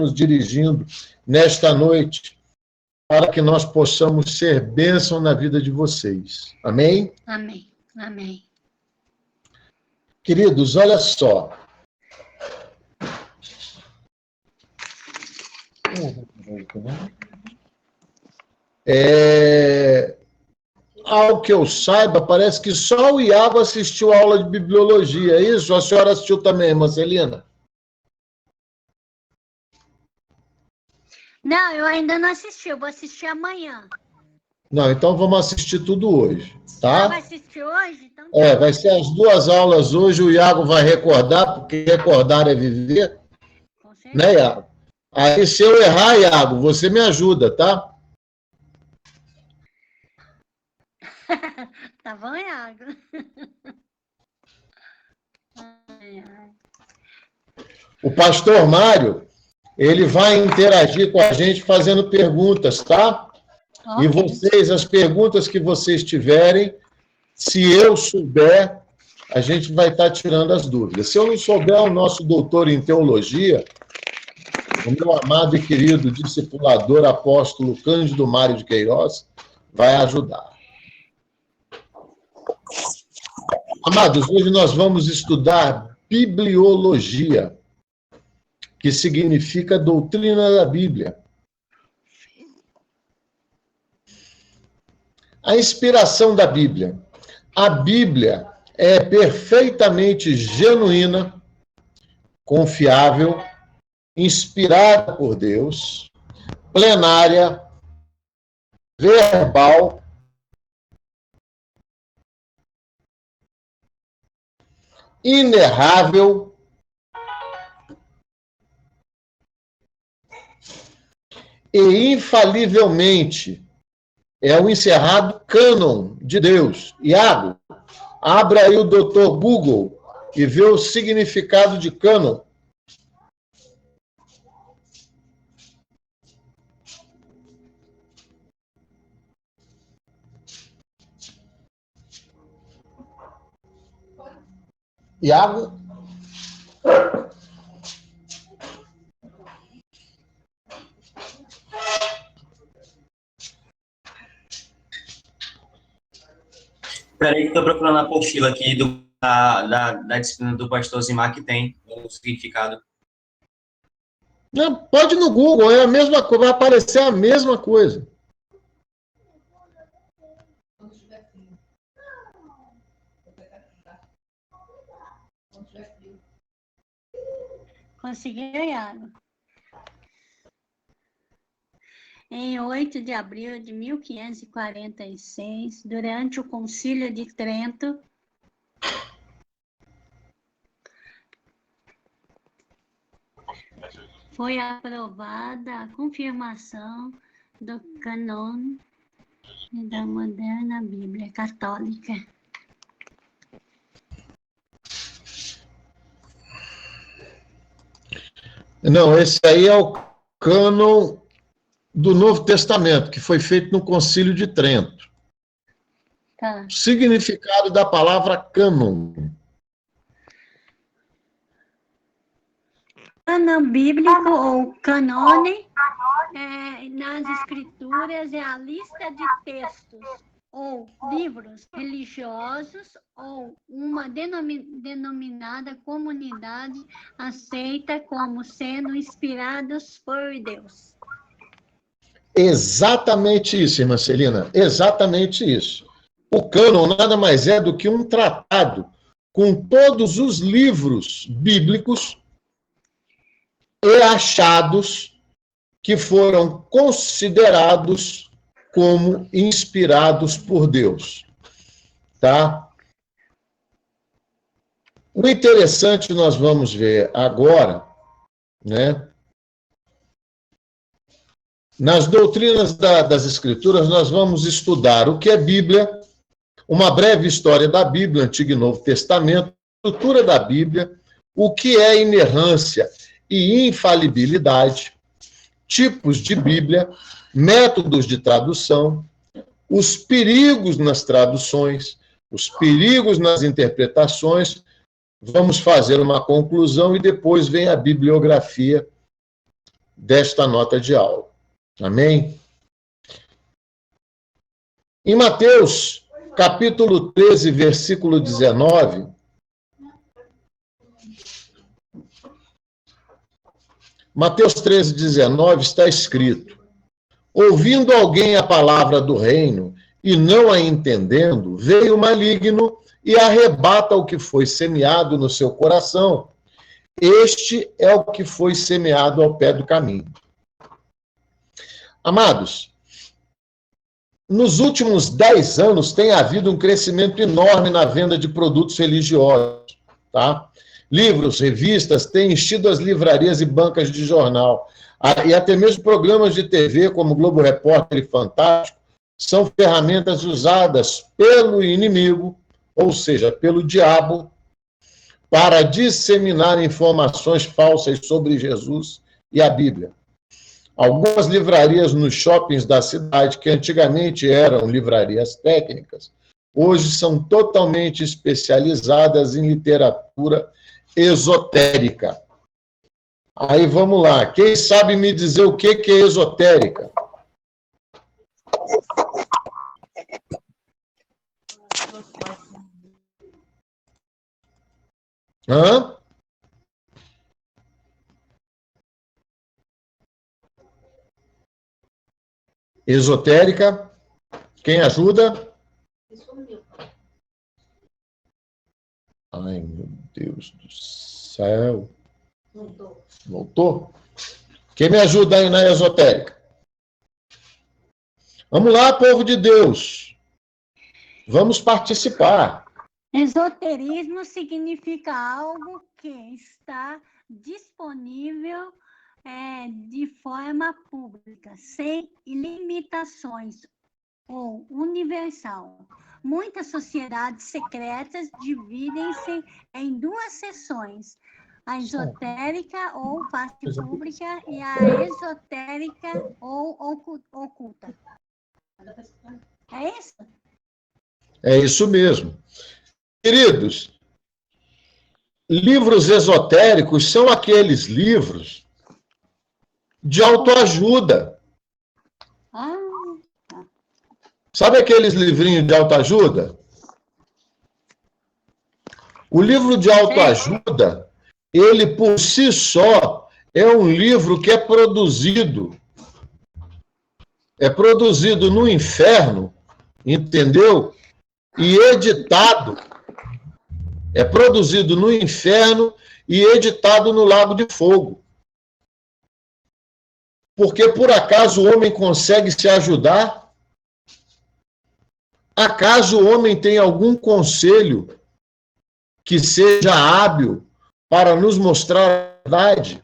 nos dirigindo nesta noite, para que nós possamos ser bênção na vida de vocês. Amém? Amém. Amém. Queridos, olha só. Ao que eu saiba, parece que só o Iago assistiu a aula de bibliologia, é isso? A senhora assistiu também, Marcelina? Não, eu ainda não assisti, eu vou assistir amanhã. Não, então vamos assistir tudo hoje, tá? Vai assistir hoje? Então... vai ser as 2 aulas hoje, o Iago vai recordar, porque recordar é viver. Com certeza. Né, Iago? Aí, se eu errar, Iago, você me ajuda, tá? Tá bom, Iago? O pastor Mário, ele vai interagir com a gente fazendo perguntas, tá? Okay. E vocês, as perguntas que vocês tiverem, se eu souber, a gente vai estar tirando as dúvidas. Se eu não souber, o nosso doutor em teologia, o meu amado e querido discipulador apóstolo Cândido Mário de Queiroz, vai ajudar. Amados, hoje nós vamos estudar bibliologia, que significa doutrina da Bíblia. A inspiração da Bíblia. A Bíblia é perfeitamente genuína, confiável, inspirada por Deus, plenária, verbal, inerrável e infalivelmente é o encerrado cânon de Deus. Iago, abra aí o Dr. Google e vê o significado de cânon. Iago? Espera aí que estou procurando a apostila aqui da disciplina do pastor Zimar, que tem o significado. Não, pode ir no Google, é a mesma coisa, vai aparecer a mesma coisa. Conseguiu, Iago? Em 8 de abril de 1546, durante o Concílio de Trento, foi aprovada a confirmação do cânon da moderna Bíblia Católica. Não, esse aí é o cânon do Novo Testamento, que foi feito no Concílio de Trento. Tá. O significado da palavra cânon. Cânon bíblico ou canone, nas escrituras, é a lista de textos ou livros religiosos ou uma denominada comunidade aceita como sendo inspirados por Deus. Exatamente isso, irmã Celina, exatamente isso. O cânon nada mais é do que um tratado com todos os livros bíblicos e achados que foram considerados como inspirados por Deus, tá? O interessante nós vamos ver agora, né? Nas doutrinas das Escrituras, nós vamos estudar o que é Bíblia, uma breve história da Bíblia, Antigo e Novo Testamento, estrutura da Bíblia, o que é inerrância e infalibilidade, tipos de Bíblia, métodos de tradução, os perigos nas traduções, os perigos nas interpretações. Vamos fazer uma conclusão e depois vem a bibliografia desta nota de aula. Amém? Em Mateus, capítulo 13, versículo 19, Mateus 13, 19 está escrito: ouvindo alguém a palavra do reino e não a entendendo, veio o maligno e arrebata o que foi semeado no seu coração. Este é o que foi semeado ao pé do caminho. Amados, nos últimos 10 anos tem havido um crescimento enorme na venda de produtos religiosos, tá? Livros, revistas têm enchido as livrarias e bancas de jornal. E até mesmo programas de TV, como Globo Repórter e Fantástico, são ferramentas usadas pelo inimigo, ou seja, pelo diabo, para disseminar informações falsas sobre Jesus e a Bíblia. Algumas livrarias nos shoppings da cidade, que antigamente eram livrarias técnicas, hoje são totalmente especializadas em literatura esotérica. Aí vamos lá. Quem sabe me dizer o que é esotérica? Hã? Esotérica? Quem ajuda? Ai, meu Deus do céu. Voltou? Quem me ajuda aí na esotérica? Vamos lá, povo de Deus. Vamos participar. Esoterismo significa algo que está disponível de forma pública, sem limitações ou universal. Muitas sociedades secretas dividem-se em duas seções: a esotérica ou parte pública e a esotérica ou oculta. É isso? É isso mesmo. Queridos, livros esotéricos são aqueles livros de autoajuda. Sabe aqueles livrinhos de autoajuda? O livro de autoajuda, ele por si só é um livro que é produzido no inferno, entendeu? E editado. É produzido no inferno e editado no lago de fogo. Porque por acaso o homem consegue se ajudar? Acaso o homem tem algum conselho que seja hábil para nos mostrar a verdade?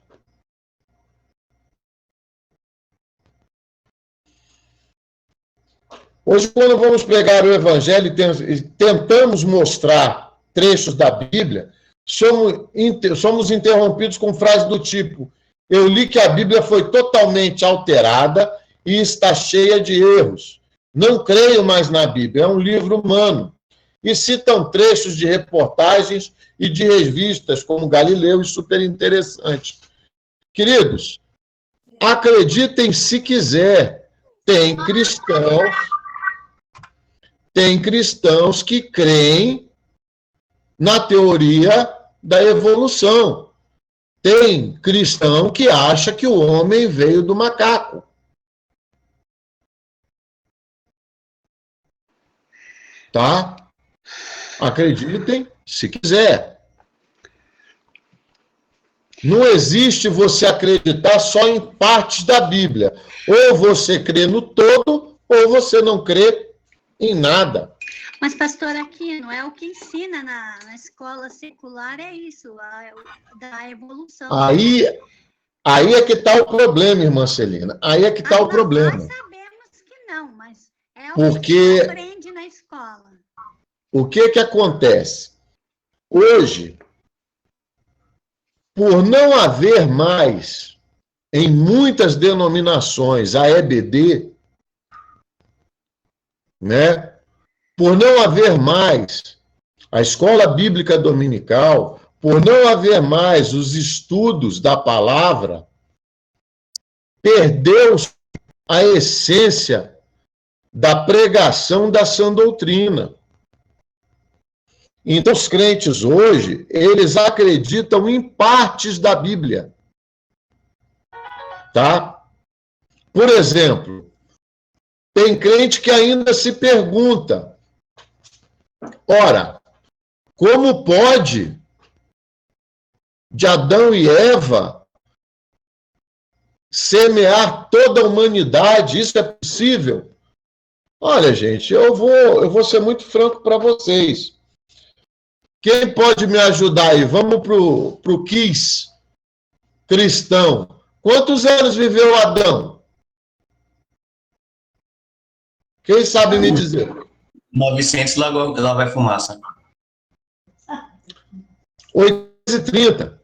Hoje, quando vamos pegar o Evangelho e tentamos mostrar trechos da Bíblia, somos interrompidos com frases do tipo: eu li que a Bíblia foi totalmente alterada e está cheia de erros. Não creio mais na Bíblia, é um livro humano. E citam trechos de reportagens e de revistas como Galileu e Super Interessante. Queridos, acreditem se quiser, tem cristãos que creem na teoria da evolução. Tem cristão que acha que o homem veio do macaco. Tá? Acreditem se quiser. Não existe você acreditar só em partes da Bíblia. Ou você crê no todo, ou você não crê em nada. Mas, pastor Aquino, é o que ensina na escola secular, é isso, da evolução. Aí é que está o problema, irmã Celina. Aí é que está o problema. Nós sabemos que não, mas é o Porque que aprende na escola. O que acontece? Hoje, por não haver mais, em muitas denominações, a EBD, né? Por não haver mais a escola bíblica dominical, por não haver mais os estudos da palavra, perdeu a essência da pregação da sã doutrina. Então, os crentes hoje, eles acreditam em partes da Bíblia. Tá? Por exemplo, tem crente que ainda se pergunta, ora, como pode de Adão e Eva semear toda a humanidade? Isso é possível? Olha, gente, eu vou ser muito franco para vocês. Quem pode me ajudar aí? Vamos para o quiz cristão. Quantos anos viveu Adão? Quem sabe me dizer? 900, lá vai fumaça. 830.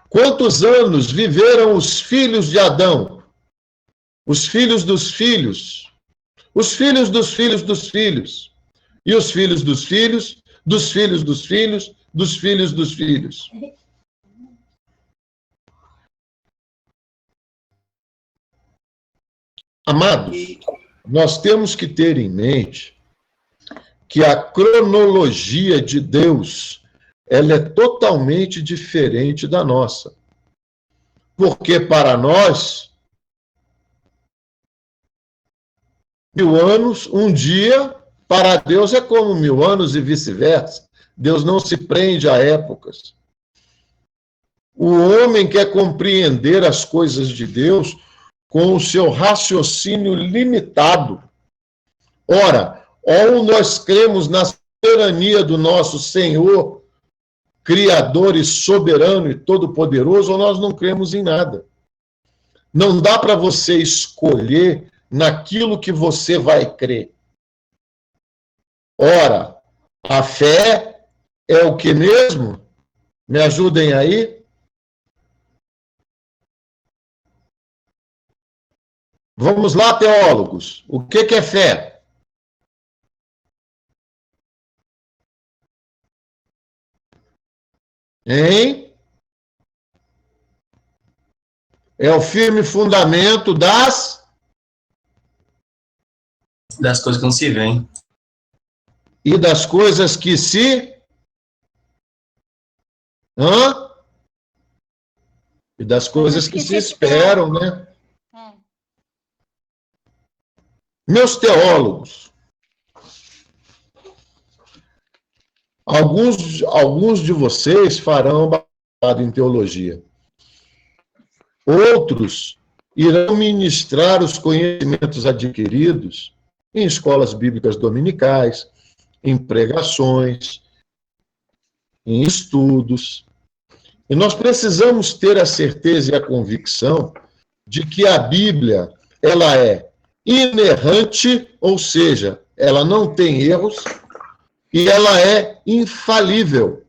Quantos anos viveram os filhos de Adão? Os filhos dos filhos. Os filhos dos filhos dos filhos. E os filhos dos filhos, dos filhos dos filhos, dos filhos dos filhos. Amados, nós temos que ter em mente que a cronologia de Deus, ela é totalmente diferente da nossa. Porque para nós, 1000 anos, um dia, para Deus é como 1000 anos e vice-versa. Deus não se prende a épocas. O homem quer compreender as coisas de Deus com o seu raciocínio limitado. Ora, ou nós cremos na soberania do nosso Senhor, Criador e soberano e todo-poderoso, ou nós não cremos em nada. Não dá para você escolher naquilo que você vai crer. Ora, a fé é o que mesmo? Me ajudem aí? Vamos lá, teólogos. O que é fé? Hein? É o firme fundamento das coisas que não se veem. E das coisas que se... E das coisas que se esperam, né? Meus teólogos, alguns de vocês farão bacharelado em teologia. Outros irão ministrar os conhecimentos adquiridos em escolas bíblicas dominicais, em pregações, em estudos. E nós precisamos ter a certeza e a convicção de que a Bíblia, ela é inerrante, ou seja, ela não tem erros, e ela é infalível.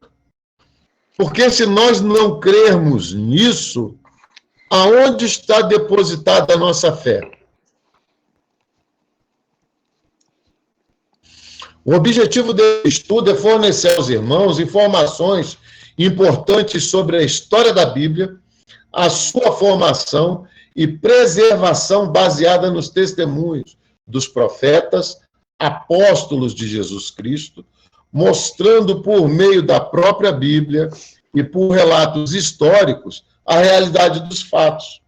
Porque se nós não crermos nisso, aonde está depositada a nossa fé? O objetivo desse estudo é fornecer aos irmãos informações importantes sobre a história da Bíblia, a sua formação e preservação baseada nos testemunhos dos profetas, apóstolos de Jesus Cristo, mostrando por meio da própria Bíblia e por relatos históricos a realidade dos fatos.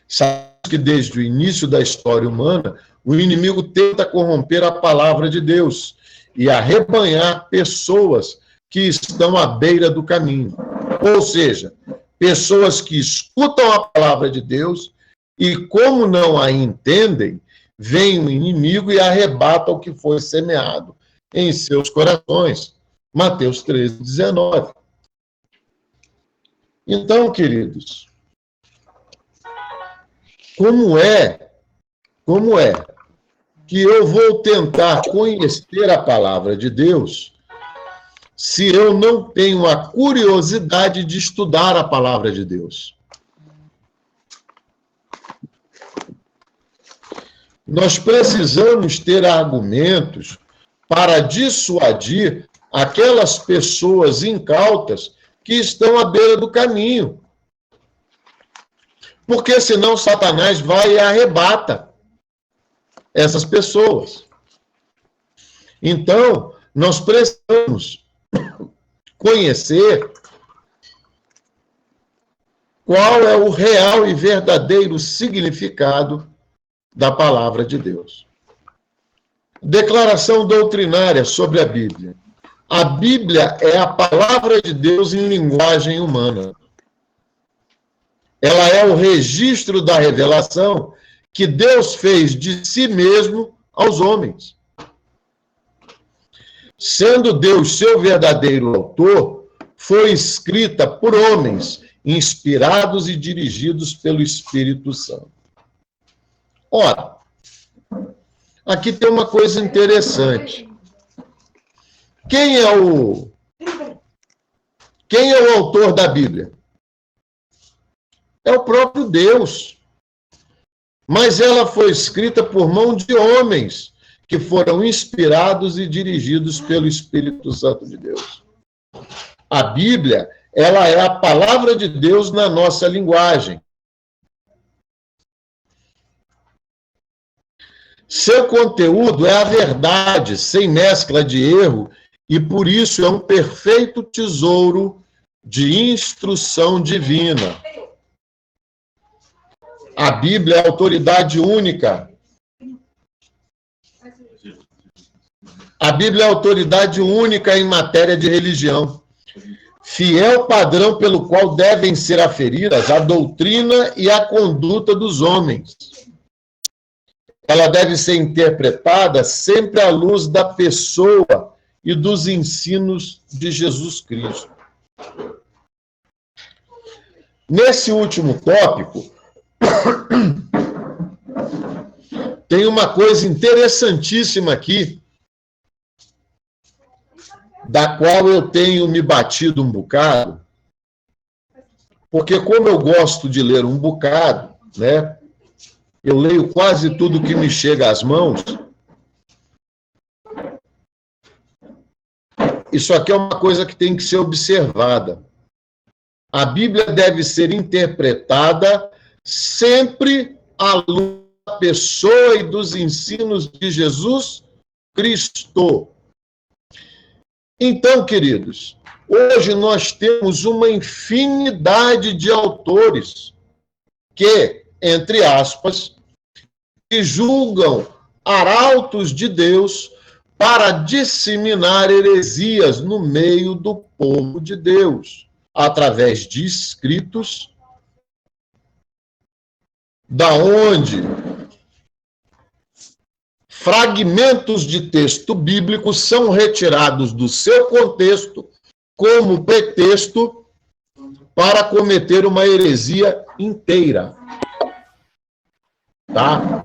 Sabemos que desde o início da história humana, o inimigo tenta corromper a palavra de Deus e arrebanhar pessoas que estão à beira do caminho. Ou seja, pessoas que escutam a palavra de Deus e, como não a entendem, vem o inimigo e arrebata o que foi semeado em seus corações. Mateus 13:19. Então, queridos, como é que eu vou tentar conhecer a palavra de Deus se eu não tenho a curiosidade de estudar a palavra de Deus? Nós precisamos ter argumentos para dissuadir aquelas pessoas incautas que estão à beira do caminho. Porque senão Satanás vai e arrebata essas pessoas. Então, nós precisamos conhecer qual é o real e verdadeiro significado da palavra de Deus. Declaração doutrinária sobre a Bíblia. A Bíblia é a palavra de Deus em linguagem humana. Ela é o registro da revelação que Deus fez de si mesmo aos homens. Sendo Deus seu verdadeiro autor, foi escrita por homens, inspirados e dirigidos pelo Espírito Santo. Ora, aqui tem uma coisa interessante. Quem é o autor da Bíblia? É o próprio Deus. Mas ela foi escrita por mão de homens que foram inspirados e dirigidos pelo Espírito Santo de Deus. A Bíblia, ela é a palavra de Deus na nossa linguagem. Seu conteúdo é a verdade, sem mescla de erro, e por isso é um perfeito tesouro de instrução divina. A Bíblia é a autoridade única. A Bíblia é a autoridade única em matéria de religião. Fiel padrão pelo qual devem ser aferidas a doutrina e a conduta dos homens. Ela deve ser interpretada sempre à luz da pessoa e dos ensinos de Jesus Cristo. Nesse último tópico, tem uma coisa interessantíssima aqui, da qual eu tenho me batido um bocado, porque como eu gosto de ler um bocado, né, eu leio quase tudo que me chega às mãos. Isso aqui é uma coisa que tem que ser observada. A Bíblia deve ser interpretada sempre à luz da pessoa e dos ensinos de Jesus Cristo. Então, queridos, hoje nós temos uma infinidade de autores que, entre aspas, que julgam arautos de Deus para disseminar heresias no meio do povo de Deus, através de escritos, da onde fragmentos de texto bíblico são retirados do seu contexto como pretexto para cometer uma heresia inteira. Tá?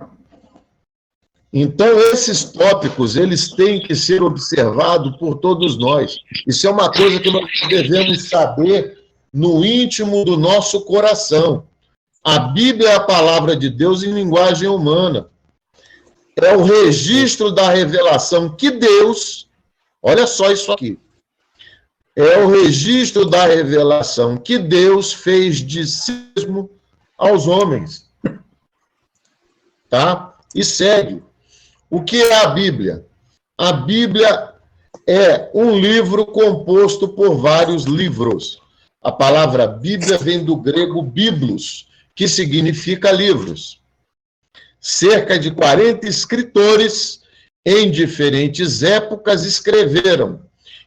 Então, esses tópicos, eles têm que ser observados por todos nós. Isso é uma coisa que nós devemos saber no íntimo do nosso coração. A Bíblia é a palavra de Deus em linguagem humana. É o registro da revelação que Deus, olha só isso aqui, é o registro da revelação que Deus fez de si mesmo aos homens. Tá? E segue. O que é a Bíblia? A Bíblia é um livro composto por vários livros. A palavra Bíblia vem do grego biblos, que significa livros. Cerca de 40 escritores, em diferentes épocas, escreveram,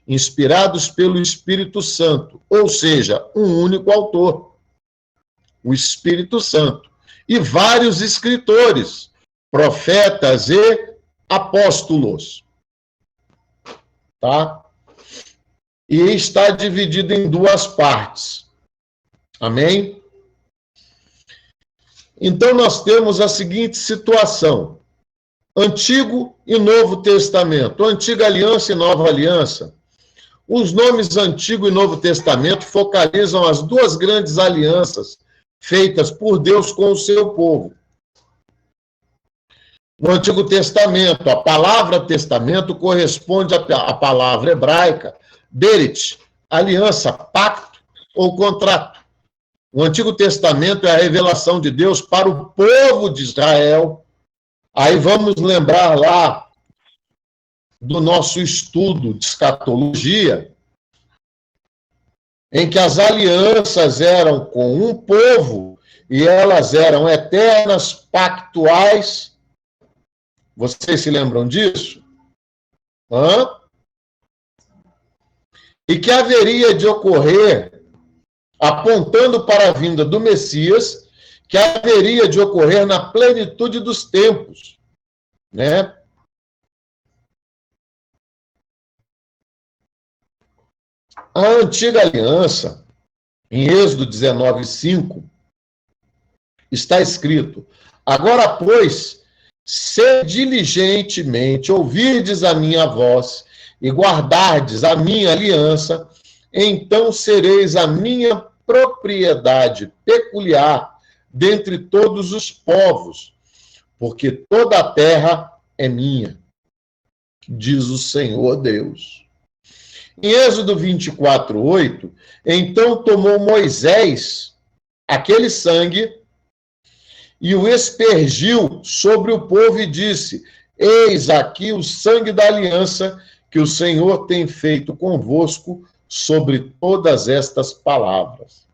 inspirados pelo Espírito Santo, ou seja, um único autor, o Espírito Santo, e vários escritores, profetas e apóstolos. Tá? E está dividido em duas partes. Amém? Então, nós temos a seguinte situação: Antigo e Novo Testamento, Antiga Aliança e Nova Aliança. Os nomes Antigo e Novo Testamento focalizam as duas grandes alianças feitas por Deus com o seu povo. No Antigo Testamento, a palavra testamento corresponde à palavra hebraica berit, aliança, pacto ou contrato. O Antigo Testamento é a revelação de Deus para o povo de Israel. Aí vamos lembrar lá do nosso estudo de escatologia, em que as alianças eram com um povo e elas eram eternas, pactuais. Vocês se lembram disso? E que haveria de ocorrer, apontando para a vinda do Messias, que haveria de ocorrer na plenitude dos tempos, né? A antiga aliança, em Êxodo 19:5, está escrito: agora, pois, se diligentemente ouvirdes a minha voz e guardardes a minha aliança, então sereis a minha propriedade peculiar dentre todos os povos, porque toda a terra é minha, diz o Senhor Deus. Em Êxodo 24:8, então tomou Moisés aquele sangue e o aspergiu sobre o povo e disse: eis aqui o sangue da aliança que o Senhor tem feito convosco sobre todas estas palavras.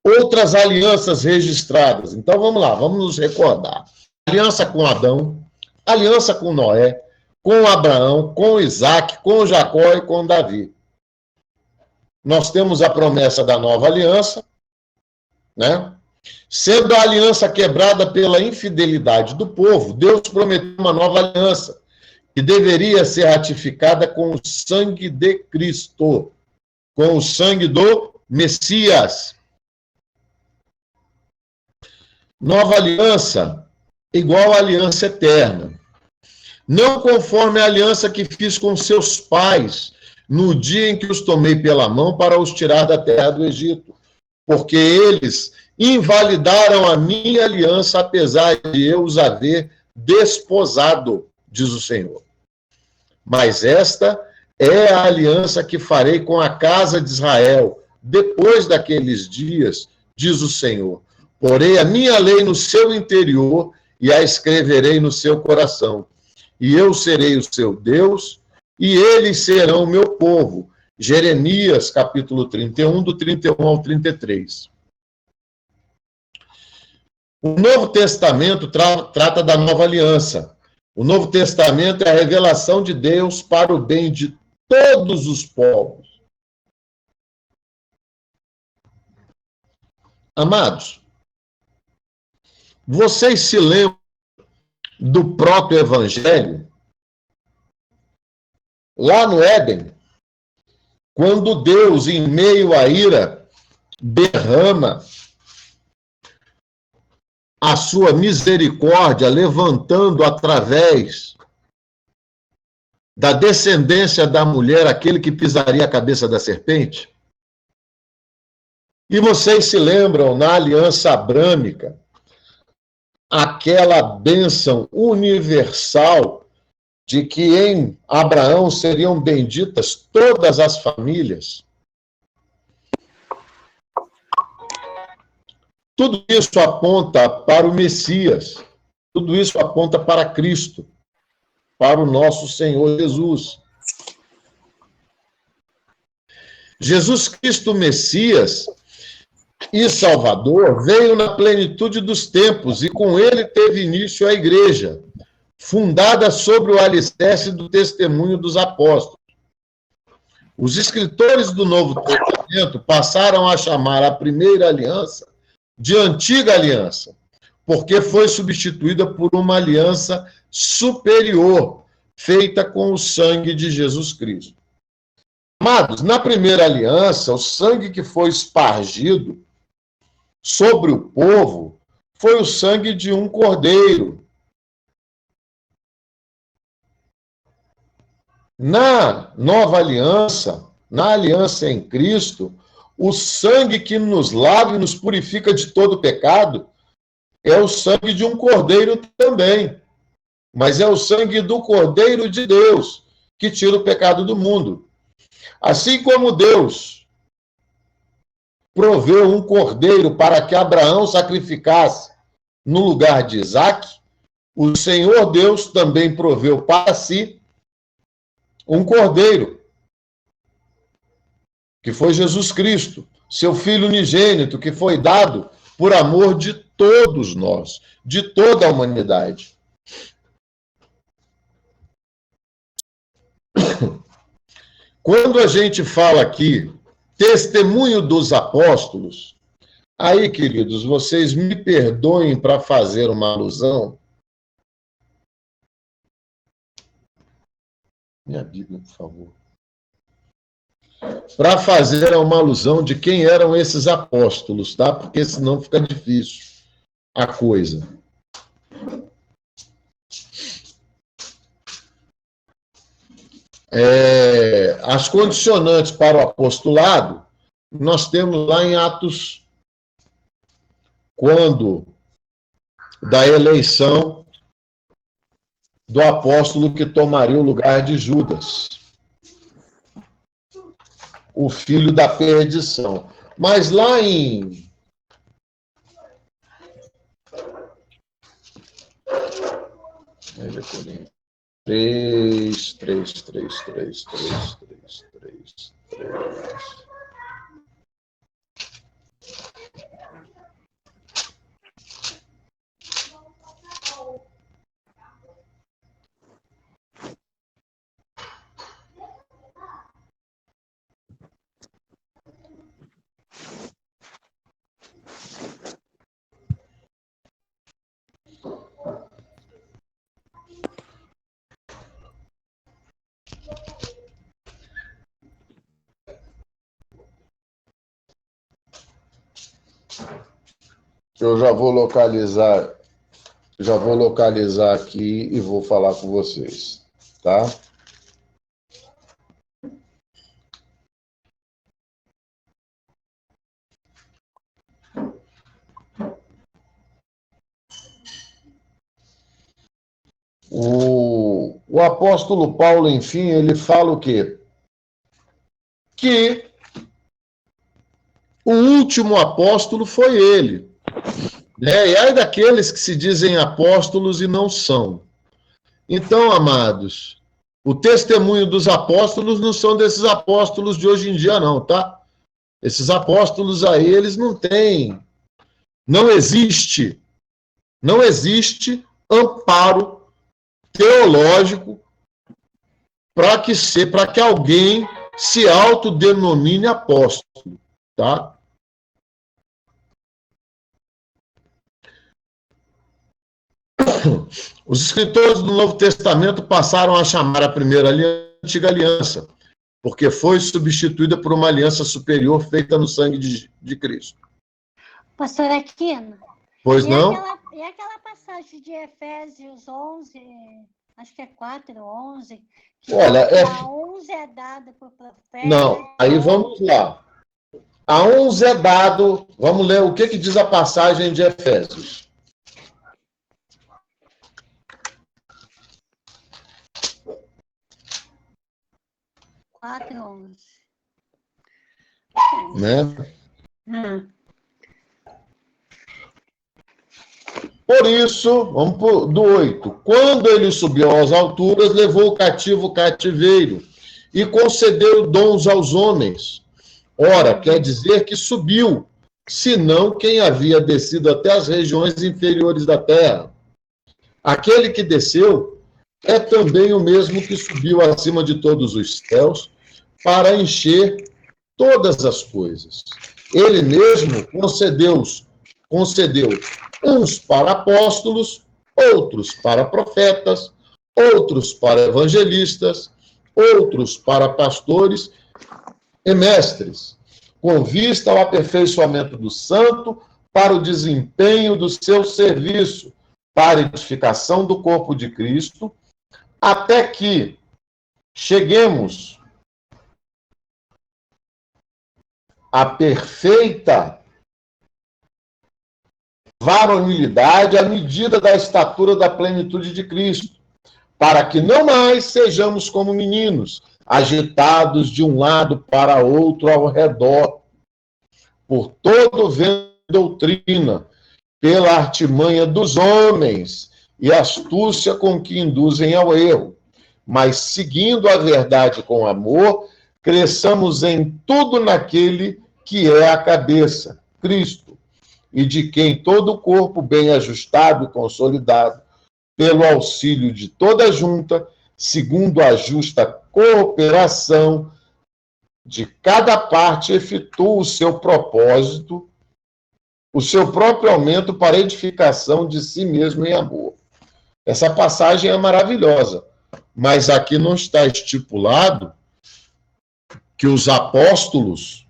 Outras alianças registradas. Então vamos lá, vamos nos recordar. Aliança com Adão, aliança com Noé, com Abraão, com Isaac, com Jacó e com Davi. Nós temos a promessa da nova aliança, né? Sendo a aliança quebrada pela infidelidade do povo, Deus prometeu uma nova aliança, que deveria ser ratificada com o sangue de Cristo, com o sangue do Messias. Nova aliança, igual à aliança eterna. Não conforme a aliança que fiz com seus pais, no dia em que os tomei pela mão para os tirar da terra do Egito, porque eles invalidaram a minha aliança, apesar de eu os haver desposado, diz o Senhor. Mas esta é a aliança que farei com a casa de Israel, depois daqueles dias, diz o Senhor. Porei a minha lei no seu interior e a escreverei no seu coração. E eu serei o seu Deus, e eles serão o meu povo. Jeremias, capítulo 31, do 31 ao 33. O Novo Testamento trata da nova aliança. O Novo Testamento é a revelação de Deus para o bem de todos os povos. Amados, vocês se lembram do proto-evangelho? Lá no Éden, quando Deus, em meio à ira, derrama a sua misericórdia, levantando através da descendência da mulher aquele que pisaria a cabeça da serpente? E vocês se lembram, na aliança abrâmica, aquela bênção universal de que em Abraão seriam benditas todas as famílias? Tudo isso aponta para o Messias, tudo isso aponta para Cristo, para o nosso Senhor Jesus. Jesus Cristo, Messias e Salvador, veio na plenitude dos tempos e com ele teve início a igreja, fundada sobre o alicerce do testemunho dos apóstolos. Os escritores do Novo Testamento passaram a chamar a primeira aliança de antiga aliança, porque foi substituída por uma aliança superior, feita com o sangue de Jesus Cristo. Amados, na primeira aliança, o sangue que foi espargido sobre o povo foi o sangue de um cordeiro. Na nova aliança, na aliança em Cristo, o sangue que nos lava e nos purifica de todo pecado é o sangue de um cordeiro também, mas é o sangue do Cordeiro de Deus, que tira o pecado do mundo. Assim como Deus proveu um cordeiro para que Abraão sacrificasse no lugar de Isaque, o Senhor Deus também proveu para si um cordeiro, que foi Jesus Cristo, seu Filho unigênito, que foi dado por amor de todos nós, de toda a humanidade. Quando a gente fala aqui, testemunho dos apóstolos, aí, queridos, vocês me perdoem para fazer uma alusão. Minha Bíblia, por favor. Para fazer uma alusão de quem eram esses apóstolos, tá? Porque senão fica difícil a coisa. As condicionantes para o apostolado, nós temos lá em Atos, quando da eleição do apóstolo que tomaria o lugar de Judas, o filho da perdição. Mas lá em... Três. Eu já vou localizar aqui e vou falar com vocês, tá? O apóstolo Paulo, enfim, ele fala o quê? Que o último apóstolo foi ele. Né? E aí daqueles que se dizem apóstolos e não são. Então, amados, o testemunho dos apóstolos não são desses apóstolos de hoje em dia, não, tá? Esses apóstolos aí, eles não têm... Não existe amparo teológico para que alguém se autodenomine apóstolo, tá? Os escritores do Novo Testamento passaram a chamar a primeira aliança a antiga aliança, porque foi substituída por uma aliança superior feita no sangue de Cristo. Pastor Aquino. Pois não? E aquela passagem de Efésios 11, acho que é 4:11, que olha, a 11 é dada por profeta. Não, aí vamos lá. A 11 é dado, vamos ler o que diz a passagem de Efésios. Né? Por isso, vamos do 8. Quando ele subiu às alturas, levou o cativo o cativeiro e concedeu dons aos homens. Ora, quer dizer que subiu, senão quem havia descido até as regiões inferiores da terra. Aquele que desceu é também o mesmo que subiu acima de todos os céus para encher todas as coisas. Ele mesmo concedeu uns para apóstolos, outros para profetas, outros para evangelistas, outros para pastores e mestres, com vista ao aperfeiçoamento do santo, para o desempenho do seu serviço, para a edificação do corpo de Cristo, até que cheguemos à perfeita varonilidade à medida da estatura da plenitude de Cristo, para que não mais sejamos como meninos, agitados de um lado para outro ao redor, por todo vento de doutrina, pela artimanha dos homens e astúcia com que induzem ao erro, mas seguindo a verdade com amor, cresçamos em tudo naquele que é a cabeça, Cristo, e de quem todo o corpo bem ajustado e consolidado, pelo auxílio de toda a junta, segundo a justa cooperação de cada parte, efetua o seu propósito, o seu próprio aumento para edificação de si mesmo em amor. Essa passagem é maravilhosa, mas aqui não está estipulado que os apóstolos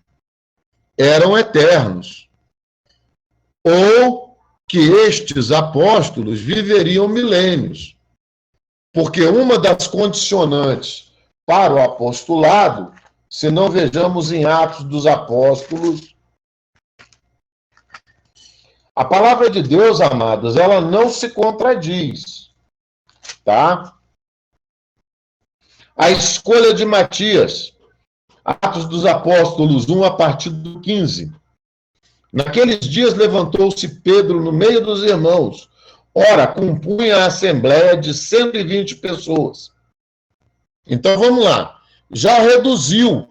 eram eternos, ou que estes apóstolos viveriam milênios, porque uma das condicionantes para o apostolado, se não vejamos em Atos dos Apóstolos, a palavra de Deus, amados, ela não se contradiz, tá? A escolha de Matias, Atos dos Apóstolos 1, a partir do 15. Naqueles dias levantou-se Pedro no meio dos irmãos. Ora, compunha a assembleia de 120 pessoas. Então, vamos lá. Já reduziu,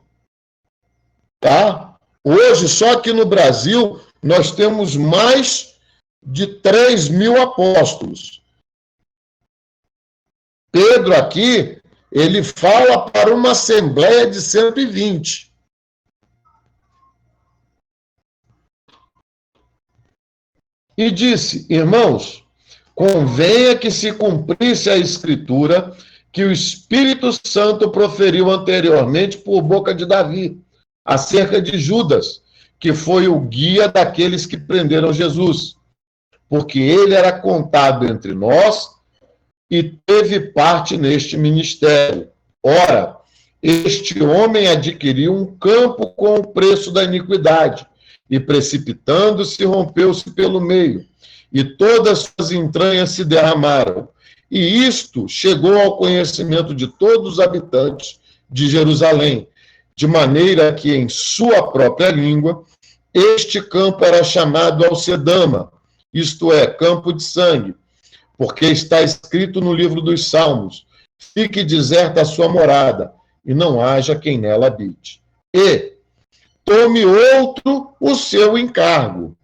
tá? Hoje, só aqui no Brasil, nós temos mais de 3.000 apóstolos. Pedro aqui, ele fala para uma assembleia de 120. E disse, irmãos, convenha que se cumprisse a Escritura que o Espírito Santo proferiu anteriormente por boca de Davi, acerca de Judas, que foi o guia daqueles que prenderam Jesus, porque ele era contado entre nós e teve parte neste ministério. Ora, este homem adquiriu um campo com o preço da iniquidade, e precipitando-se, rompeu-se pelo meio, e todas suas entranhas se derramaram. E isto chegou ao conhecimento de todos os habitantes de Jerusalém, de maneira que, em sua própria língua, este campo era chamado Alcedama, isto é, campo de sangue, porque está escrito no livro dos Salmos, fique deserta a sua morada, e não haja quem nela habite. E tome outro o seu encargo.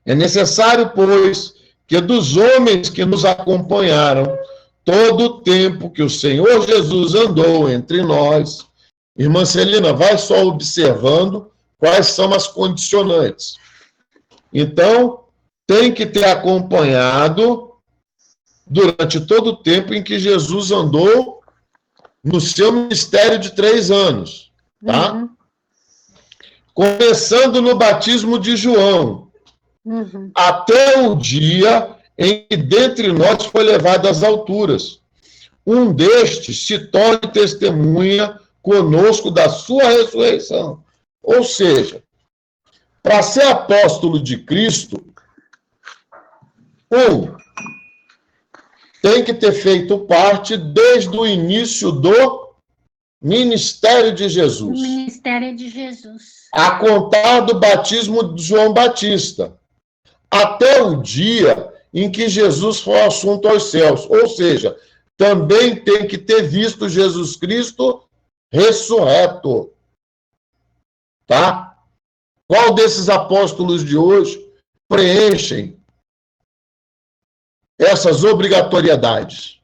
É necessário, pois, que dos homens que nos acompanharam, todo o tempo que o Senhor Jesus andou entre nós, irmã Celina, vai só observando quais são as condicionantes. Então, tem que ter acompanhado durante todo o tempo em que Jesus andou no seu ministério de 3 anos, tá? Uhum. Começando no batismo de João, até o dia em que dentre nós foi levado às alturas. Um destes se torne testemunha conosco da sua ressurreição. Ou seja, para ser apóstolo de Cristo, tem que ter feito parte desde o início do ministério de Jesus. O ministério de Jesus. A contar do batismo de João Batista, até o dia em que Jesus foi assunto aos céus. Ou seja, também tem que ter visto Jesus Cristo ressurreto. Tá? Qual desses apóstolos de hoje preenchem essas obrigatoriedades?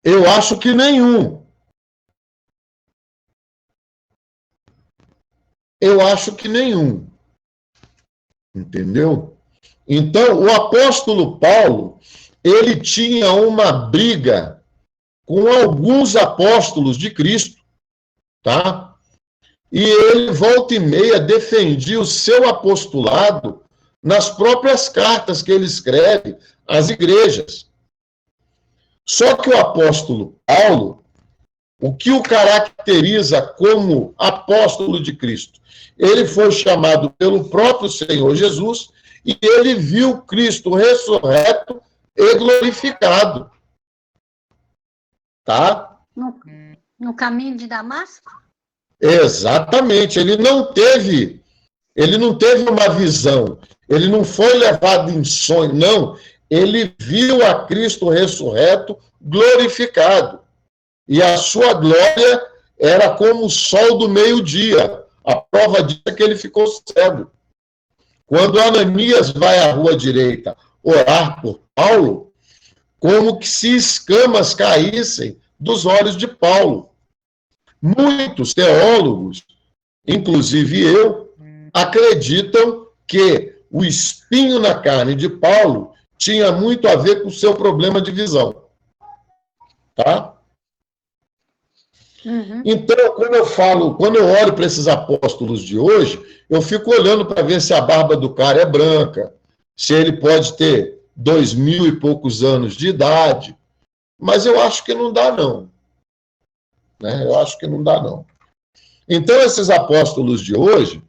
Eu acho que nenhum. Eu acho que nenhum. Entendeu? Então, o apóstolo Paulo, ele tinha uma briga com alguns apóstolos de Cristo, tá? E ele, volta e meia, defendia o seu apostolado nas próprias cartas que ele escreve às igrejas. Só que o apóstolo Paulo, O que o caracteriza como apóstolo de Cristo? Ele foi chamado pelo próprio Senhor Jesus e ele viu Cristo ressurreto e glorificado. Tá? No caminho de Damasco? Exatamente. Ele não teve uma visão. Ele não foi levado em sonho, não. Ele viu a Cristo ressurreto, glorificado. E a sua glória era como o sol do meio-dia. A prova disso é que ele ficou cego. Quando Ananias vai à rua direita orar por Paulo, como que se escamas caíssem dos olhos de Paulo. Muitos teólogos, inclusive eu, acreditam que o espinho na carne de Paulo tinha muito a ver com o seu problema de visão. Tá? Uhum. Então, quando eu olho para esses apóstolos de hoje, eu fico olhando para ver se a barba do cara é branca, se ele pode ter 2000 e poucos anos de idade, mas eu acho que não dá, não. Né? Eu acho que não dá, não. Então, esses apóstolos de hoje,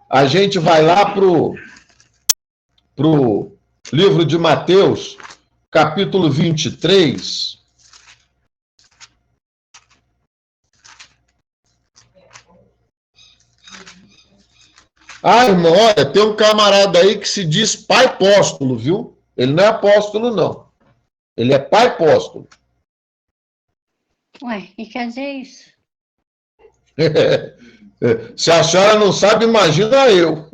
a gente vai lá para o livro de Mateus, capítulo 23. Ah, irmão, olha, tem um camarada aí que se diz pai apóstolo, viu? Ele não é apóstolo, não. Ele é pai apóstolo. Ué, o que quer dizer isso? Se a senhora não sabe, imagina eu.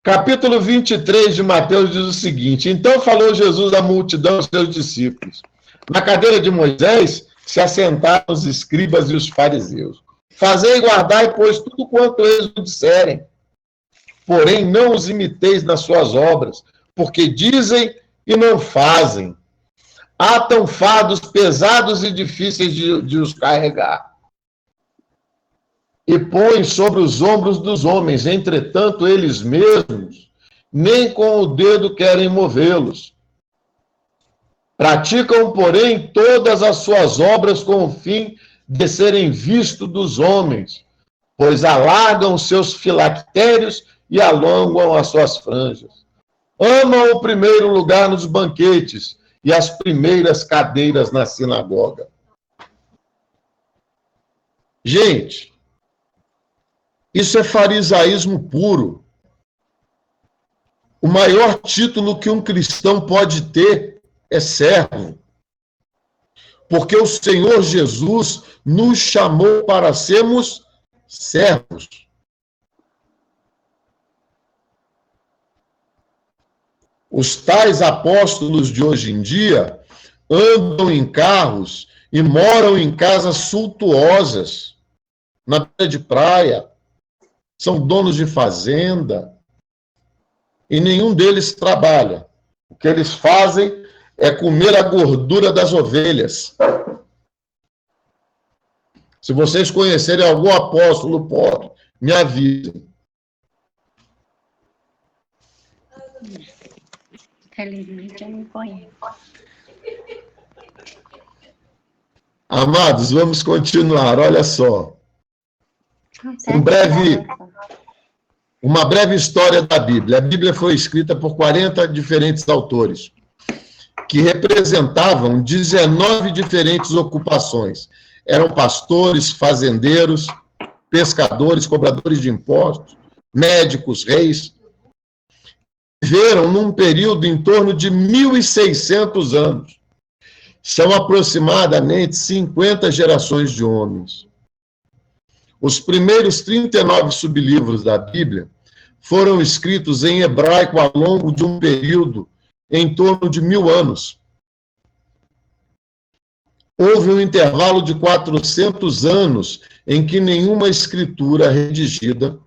Capítulo 23 de Mateus diz o seguinte: Então falou Jesus à multidão aos seus discípulos. Na cadeira de Moisés se assentaram os escribas e os fariseus. Fazei e guardai, pois, tudo quanto eles vos disserem. Porém, não os imiteis nas suas obras, porque dizem e não fazem. Atam fardos pesados e difíceis de os carregar. E põem sobre os ombros dos homens, entretanto, eles mesmos, nem com o dedo querem movê-los. Praticam, porém, todas as suas obras com o fim de serem vistos dos homens, pois alargam seus filactérios e alongam as suas franjas. Amam o primeiro lugar nos banquetes e as primeiras cadeiras na sinagoga. Gente, isso é farisaísmo puro. O maior título que um cristão pode ter é servo. Porque o Senhor Jesus nos chamou para sermos servos. Os tais apóstolos de hoje em dia andam em carros e moram em casas suntuosas, na beira de praia, são donos de fazenda, e nenhum deles trabalha. O que eles fazem é comer a gordura das ovelhas. Se vocês conhecerem algum apóstolo pobre, me avisem. Felizmente eu não conheço. Amados, vamos continuar, olha só. Uma breve história da Bíblia. A Bíblia foi escrita por 40 diferentes autores, que representavam 19 diferentes ocupações. Eram pastores, fazendeiros, pescadores, cobradores de impostos, médicos, reis. Viveram num período em torno de 1.600 anos. São aproximadamente 50 gerações de homens. Os primeiros 39 sublivros da Bíblia foram escritos em hebraico ao longo de um período em torno de 1000 anos. Houve um intervalo de 400 anos em que nenhuma escritura redigida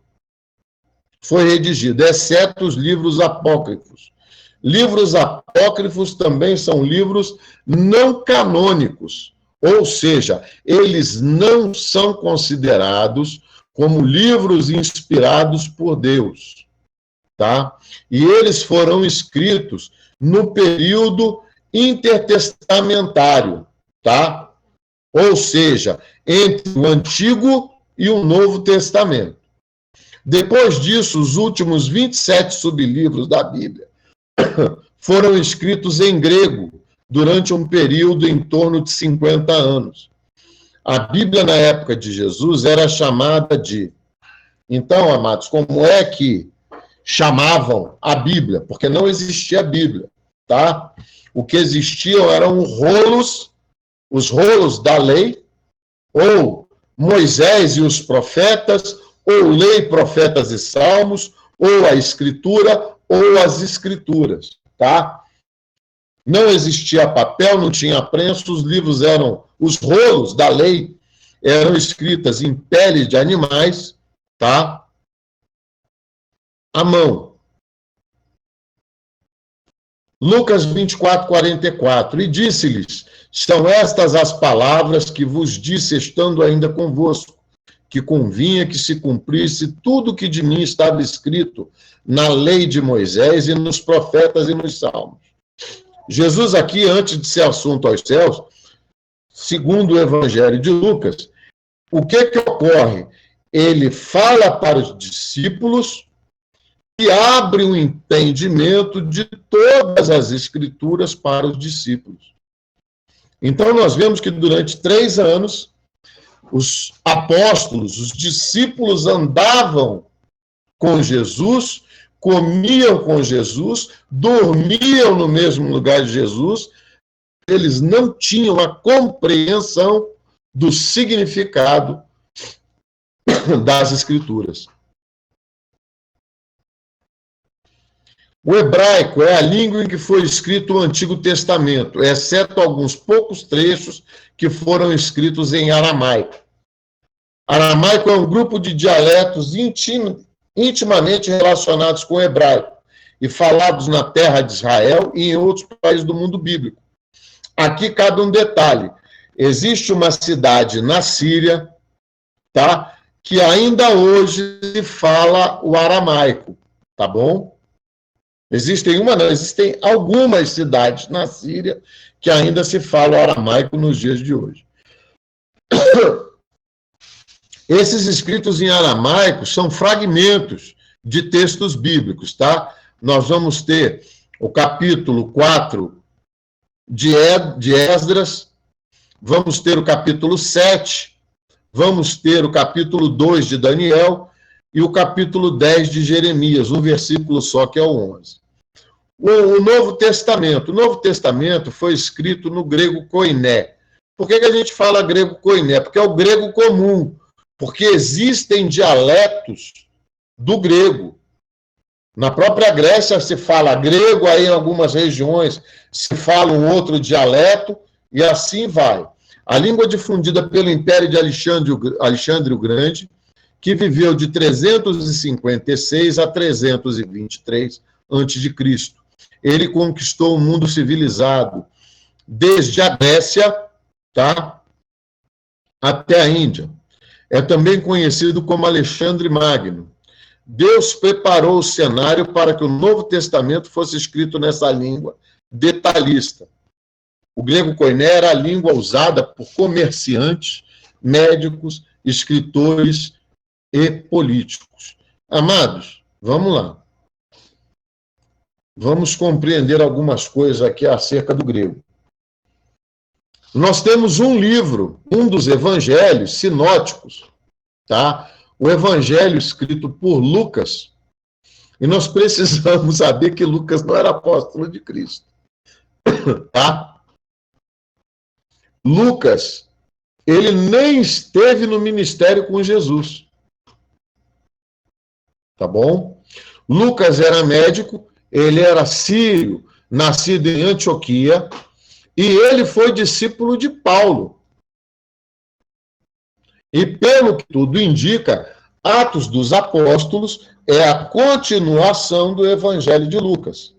foi redigida, exceto os livros apócrifos. Livros apócrifos também são livros não canônicos, ou seja, eles não são considerados como livros inspirados por Deus, tá? E eles foram escritos no período intertestamentário, tá? Ou seja, entre o Antigo e o Novo Testamento. Depois disso, os últimos 27 sublivros da Bíblia foram escritos em grego durante um período em torno de 50 anos. A Bíblia, na época de Jesus, era chamada de... Então, amados, como é que chamavam a Bíblia? Porque não existia Bíblia, tá? O que existiam eram os rolos da lei, ou Moisés e os profetas, ou lei, profetas e salmos, ou a escritura, ou as escrituras, tá? Não existia papel, não tinha prensa, os livros eram, os rolos da lei eram escritas em pele de animais, tá? À mão. Lucas 24, 44. E disse-lhes, são estas as palavras que vos disse estando ainda convosco, que convinha que se cumprisse tudo que de mim estava escrito na lei de Moisés e nos profetas e nos salmos. Jesus aqui, antes de ser assunto aos céus, segundo o Evangelho de Lucas, o que ocorre? Ele fala para os discípulos e abre o entendimento de todas as Escrituras para os discípulos. Então, nós vemos que durante 3 anos, os apóstolos, os discípulos andavam com Jesus, comiam com Jesus, dormiam no mesmo lugar de Jesus, eles não tinham a compreensão do significado das Escrituras. O hebraico é a língua em que foi escrito o Antigo Testamento, exceto alguns poucos trechos que foram escritos em aramaico. Aramaico é um grupo de dialetos intimamente relacionados com o hebraico e falados na terra de Israel e em outros países do mundo bíblico. Aqui cabe um detalhe. Existe uma cidade na Síria, tá, que ainda hoje se fala o aramaico, tá bom? Existem algumas cidades na Síria que ainda se fala o aramaico nos dias de hoje. Esses escritos em aramaico são fragmentos de textos bíblicos, tá? Nós vamos ter o capítulo 4 de Esdras, vamos ter o capítulo 7, vamos ter o capítulo 2 de Daniel e o capítulo 10 de Jeremias, um versículo só, que é o 11. O Novo Testamento foi escrito no grego koiné. Por que a gente fala grego koiné? Porque é o grego comum, porque existem dialetos do grego. Na própria Grécia se fala grego, aí em algumas regiões se fala um outro dialeto, e assim vai. A língua difundida pelo Império de Alexandre o Grande, que viveu de 356 a 323 a.C. Ele conquistou o mundo civilizado, desde a Grécia, tá, até a Índia. É também conhecido como Alexandre Magno. Deus preparou o cenário para que o Novo Testamento fosse escrito nessa língua detalhista. O grego koiné era a língua usada por comerciantes, médicos, escritores e políticos. Amados, vamos lá. Vamos compreender algumas coisas aqui acerca do grego. Nós temos um livro, um dos evangelhos sinóticos, tá? O evangelho escrito por Lucas, e nós precisamos saber que Lucas não era apóstolo de Cristo, tá? Lucas, ele nem esteve no ministério com Jesus, tá bom? Lucas era médico, ele era sírio, nascido em Antioquia, e ele foi discípulo de Paulo. E pelo que tudo indica, Atos dos Apóstolos é a continuação do Evangelho de Lucas.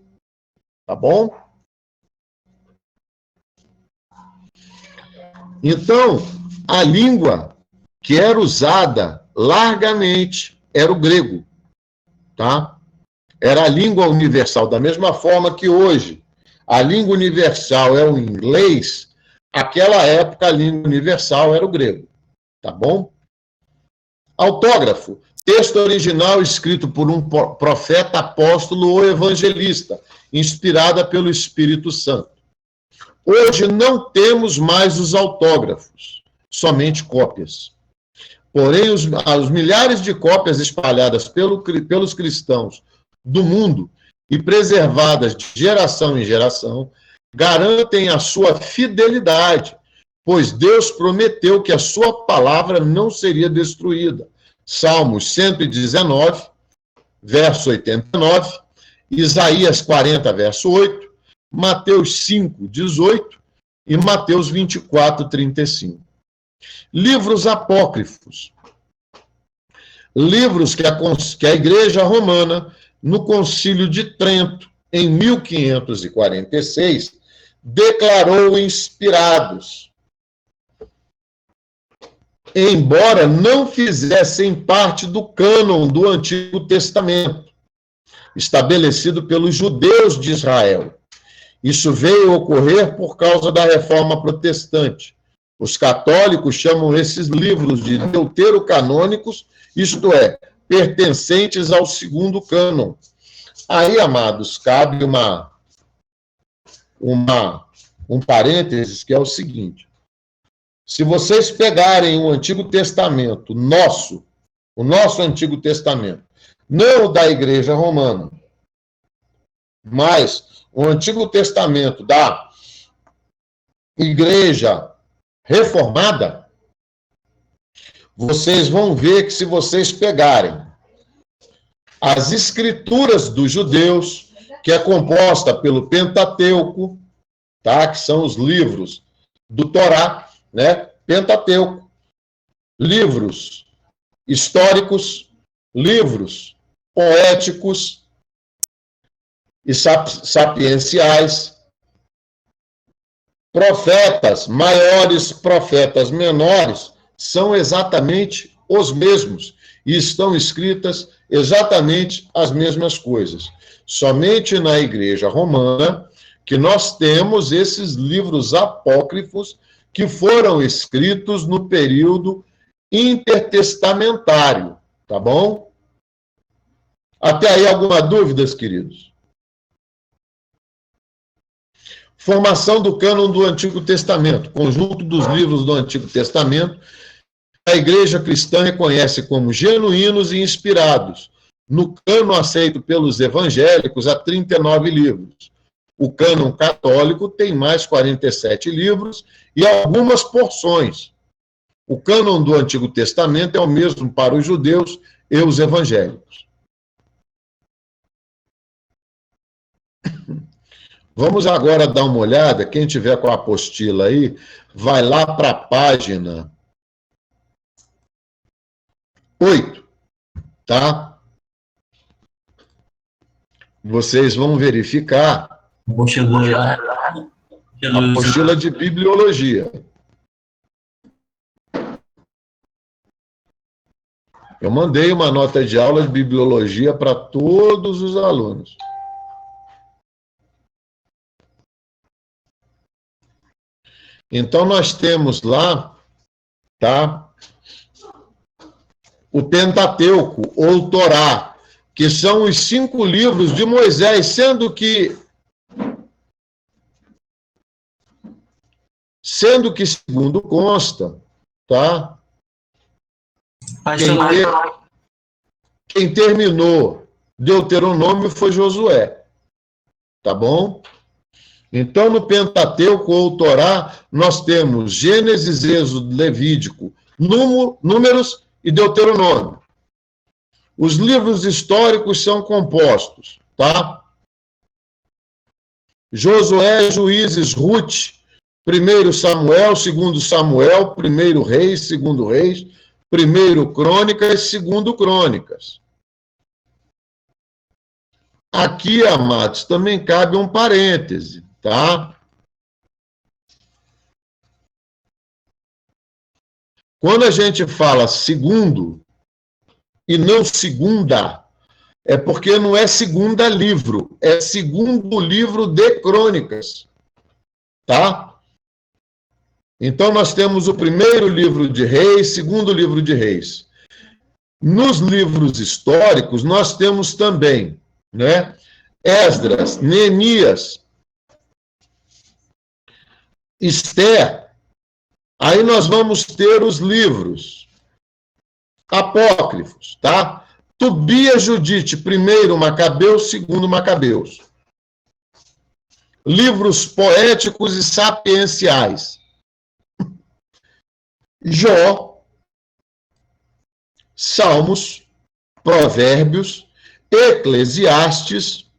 Tá bom? Então, a língua que era usada largamente era o grego, tá? Era a língua universal, da mesma forma que hoje a língua universal é o inglês, Aquela época, a língua universal era o grego, tá bom? Autógrafo, texto original escrito por um profeta, apóstolo ou evangelista, inspirada pelo Espírito Santo. Hoje não temos mais os autógrafos, somente cópias. Porém, os milhares de cópias espalhadas pelos cristãos do mundo e preservadas de geração em geração, garantem a sua fidelidade, pois Deus prometeu que a sua palavra não seria destruída. Salmos 119, verso 89, Isaías 40, verso 8, Mateus 5, 18 e Mateus 24, 35. Livros apócrifos. Livros que a Igreja Romana, no Concílio de Trento, em 1546, declarou inspirados, embora não fizessem parte do cânon do Antigo Testamento, estabelecido pelos judeus de Israel. Isso veio a ocorrer por causa da Reforma Protestante. Os católicos chamam esses livros de deuterocanônicos, isto é, pertencentes ao segundo cânon. Aí, amados, cabe um parênteses, que é o seguinte: se vocês pegarem o Antigo Testamento, o nosso Antigo Testamento, não o da Igreja Romana, mas o Antigo Testamento da Igreja Reformada, vocês vão ver que, se vocês pegarem as Escrituras dos judeus, que é composta pelo Pentateuco, tá? Que são os livros do Torá, né? Pentateuco, livros históricos, livros poéticos e sapienciais, profetas maiores, profetas menores, são exatamente os mesmos e estão escritas exatamente as mesmas coisas. Somente na Igreja Romana que nós temos esses livros apócrifos que foram escritos no período intertestamentário, tá bom? Até aí, alguma dúvida, queridos? Formação do cânon do Antigo Testamento, conjunto dos livros do Antigo Testamento, a Igreja Cristã reconhece como genuínos e inspirados. No cânon aceito pelos evangélicos, há 39 livros. O cânon católico tem mais 47 livros e algumas porções. O cânon do Antigo Testamento é o mesmo para os judeus e os evangélicos. Vamos agora dar uma olhada, quem tiver com a apostila aí, vai lá para a página 8, tá? Vocês vão verificar a apostila de bibliologia. Eu mandei uma nota de aula de bibliologia para todos os alunos. Então, nós temos lá, tá, o Pentateuco, ou Torá, que são os 5 livros de Moisés, sendo que, segundo consta, tá, quem terminou Deuteronômio foi Josué, tá bom? Então, no Pentateuco ou Torá, nós temos Gênesis, Êxodo, Levítico, Números e Deuteronômio. Os livros históricos são compostos, tá? Josué, Juízes, Ruth, 1 Samuel, 2 Samuel, 1 Reis, 2 Reis, 1 Crônicas, 2 Crônicas. Aqui, amados, também cabe um parêntese, tá? Quando a gente fala segundo e não segunda, é porque não é segunda livro, é segundo livro de Crônicas, tá? Então, nós temos o primeiro livro de Reis, segundo livro de Reis. Nos livros históricos, nós temos também, né, Esdras, Neemias, Esther. Aí nós vamos ter os livros apócrifos, tá? Tobias, Judite, primeiro Macabeus, segundo Macabeus. Livros poéticos e sapienciais. Jó, Salmos, Provérbios, Eclesiastes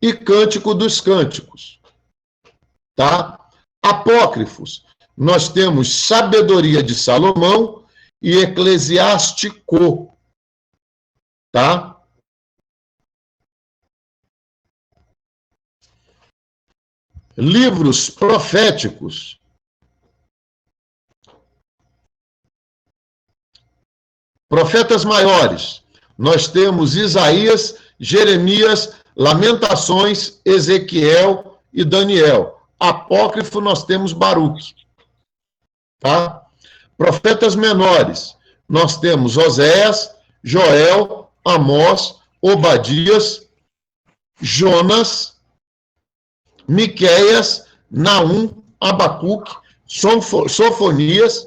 e Cântico dos Cânticos, tá? Apócrifos, nós temos Sabedoria de Salomão e Eclesiástico, tá? Livros proféticos, profetas maiores, nós temos Isaías, Jeremias, Lamentações, Ezequiel e Daniel. Apócrifo, nós temos Baruque. Tá? Profetas menores, nós temos Oséias, Joel, Amós, Obadias, Jonas, Miqueias, Naum, Abacuque, Sofonias,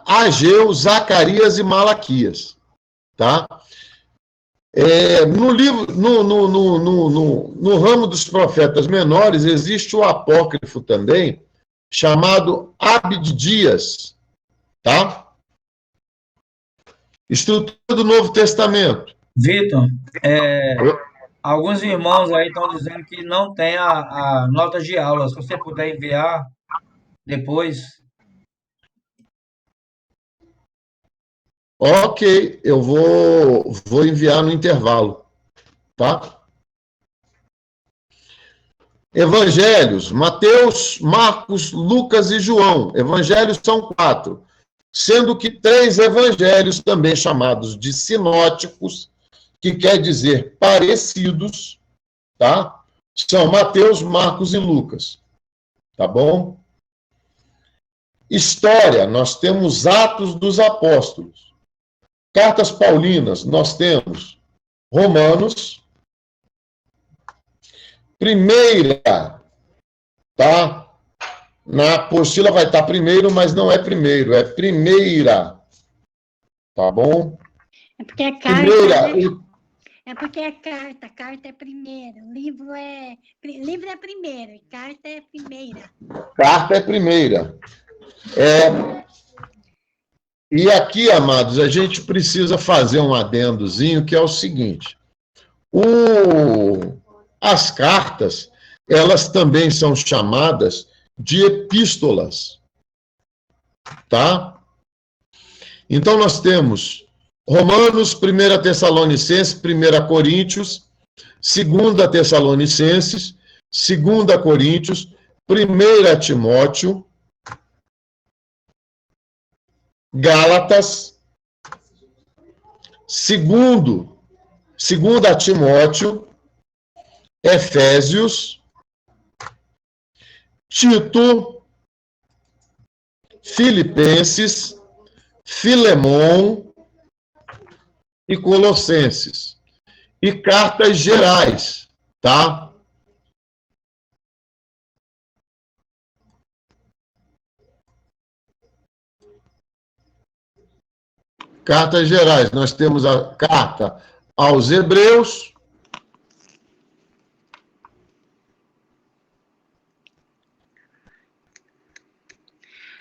Ageu, Zacarias e Malaquias, tá? No ramo dos profetas menores, existe o apócrifo também, chamado Abdias, tá? Estrutura do Novo Testamento. Vitor, alguns irmãos aí estão dizendo que não tem a nota de aula. Se você puder enviar depois. Ok, eu vou enviar no intervalo, tá? Evangelhos, Mateus, Marcos, Lucas e João. Evangelhos são 4, sendo que 3 evangelhos, também chamados de sinóticos, que quer dizer parecidos, tá? São Mateus, Marcos e Lucas, tá bom? História, nós temos Atos dos Apóstolos. Cartas paulinas, nós temos Romanos, primeira, tá? Na apostila vai estar primeiro, mas não é primeiro, é primeira, tá bom? É porque é carta, primeira, né? É porque é carta é primeiro, livro é primeiro, e carta é primeira. Carta é primeira. E aqui, amados, a gente precisa fazer um adendozinho, que é o seguinte. As cartas, elas também são chamadas de epístolas, tá? Então, nós temos Romanos, 1 Tessalonicenses, 1 Coríntios, 2 Tessalonicenses, 2 Coríntios, 1 Timóteo, Gálatas, 2 Timóteo, Efésios, Tito, Filipenses, Filemão e Colossenses. E cartas gerais, tá? Cartas gerais, nós temos a carta aos Hebreus,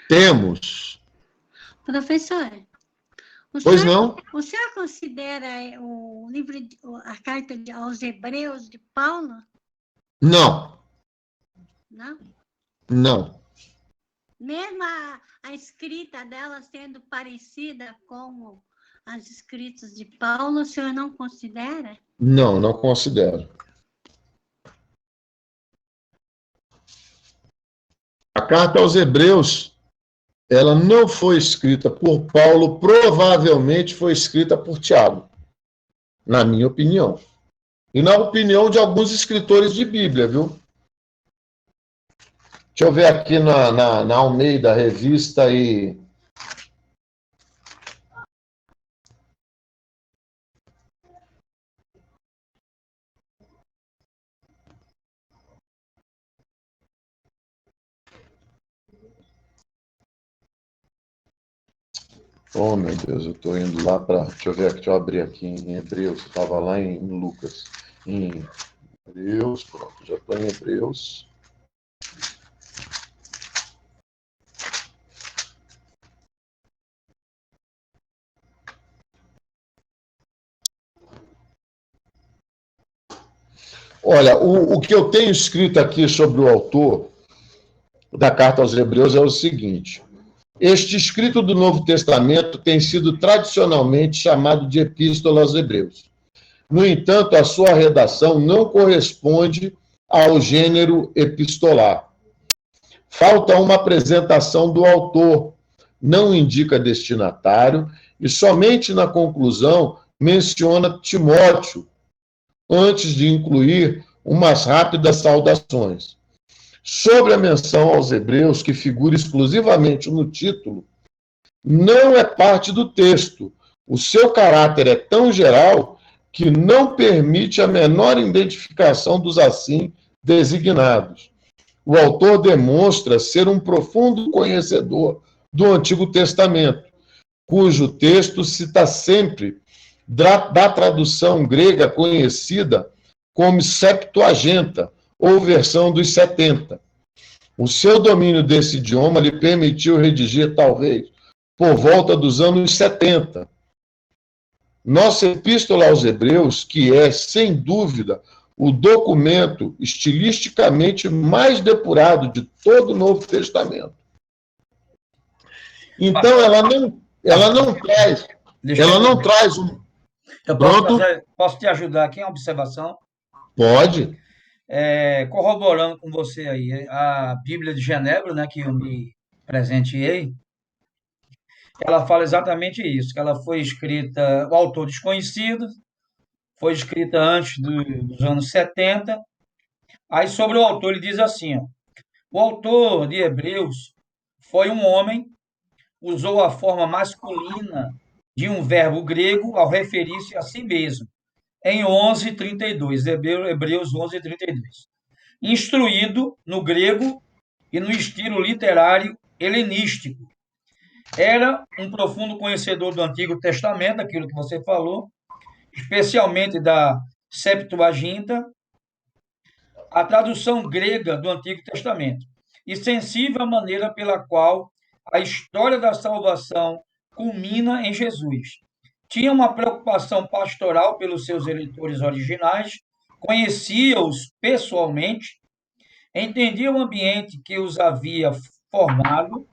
temos... Professor, Pois não? O senhor considera o livro, a carta aos Hebreus de Paulo? Não. Não? Não. Mesmo a escrita dela sendo parecida com as escritas de Paulo, o senhor não considera? Não, não considero. A carta aos Hebreus ela não foi escrita por Paulo, provavelmente foi escrita por Tiago, na minha opinião. E na opinião de alguns escritores de Bíblia, viu? Deixa eu ver aqui na Almeida Revista e... Oh, meu Deus, eu estou indo lá para... Deixa eu ver aqui, deixa eu abrir aqui em Hebreus. Eu estava lá em Lucas. Em Hebreus, pronto, já estou em Hebreus. Olha, o que eu tenho escrito aqui sobre o autor da carta aos Hebreus é o seguinte: este escrito do Novo Testamento tem sido tradicionalmente chamado de Epístola aos Hebreus. No entanto, a sua redação não corresponde ao gênero epistolar. Falta uma apresentação do autor, não indica destinatário, e somente na conclusão menciona Timóteo, antes de incluir umas rápidas saudações. Sobre a menção aos Hebreus, que figura exclusivamente no título, não é parte do texto. O seu caráter é tão geral que não permite a menor identificação dos assim designados. O autor demonstra ser um profundo conhecedor do Antigo Testamento, cujo texto cita sempre da tradução grega conhecida como Septuaginta, ou versão dos 70. O seu domínio desse idioma lhe permitiu redigir, talvez, por volta dos anos 70. Nossa Epístola aos Hebreus, que é, sem dúvida, o documento estilisticamente mais depurado de todo o Novo Testamento. Então, ela não traz... Ela não traz um... Eu Pronto? posso te ajudar aqui em observação? Pode. Corroborando com você aí, a Bíblia de Genebra, né, que eu me presenteei, ela fala exatamente isso, que ela foi escrita, o autor desconhecido, foi escrita antes dos anos 70. Aí sobre o autor ele diz assim, ó, o autor de Hebreus foi um homem, usou a forma masculina de um verbo grego ao referir-se a si mesmo, em 11:32, Hebreus 11:32. Instruído no grego e no estilo literário helenístico. Era um profundo conhecedor do Antigo Testamento, aquilo que você falou, especialmente da Septuaginta, a tradução grega do Antigo Testamento, e sensível à maneira pela qual a história da salvação culmina em Jesus. Tinha uma preocupação pastoral pelos seus eleitores originais, conhecia-os pessoalmente, entendia o ambiente que os havia formado,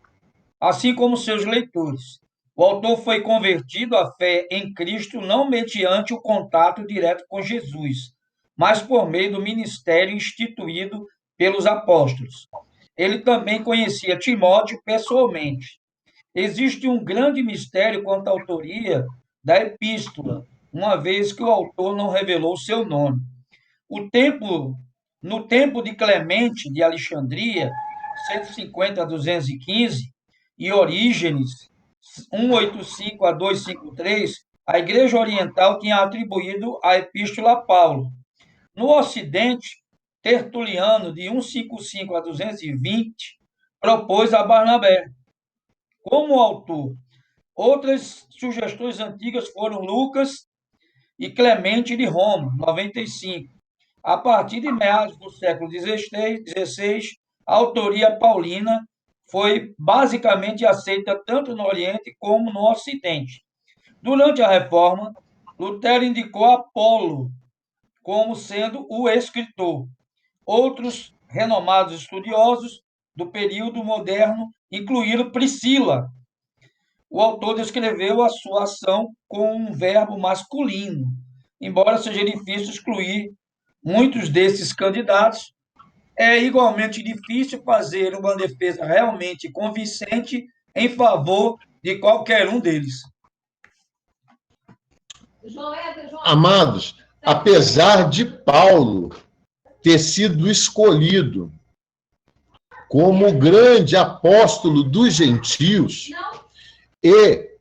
assim como seus leitores. O autor foi convertido à fé em Cristo não mediante o contato direto com Jesus, mas por meio do ministério instituído pelos apóstolos. Ele também conhecia Timóteo pessoalmente. Existe um grande mistério quanto à autoria da epístola, uma vez que o autor não revelou seu nome. No tempo de Clemente de Alexandria, 150 a 215, e Orígenes, 185 a 253, a Igreja Oriental tinha atribuído a epístola a Paulo. No Ocidente, Tertuliano, de 155 a 220, propôs a Barnabé como autor. Outras sugestões antigas foram Lucas e Clemente de Roma, 95. A partir de meados do século XVI, a autoria paulina foi basicamente aceita tanto no Oriente como no Ocidente. Durante a Reforma, Lutero indicou Apolo como sendo o escritor. Outros renomados estudiosos do período moderno incluíram Priscila. O autor descreveu a sua ação com um verbo masculino, embora seja difícil excluir muitos desses candidatos. É igualmente difícil fazer uma defesa realmente convincente em favor de qualquer um deles. Amados, apesar de Paulo ter sido escolhido como o grande apóstolo dos gentios, e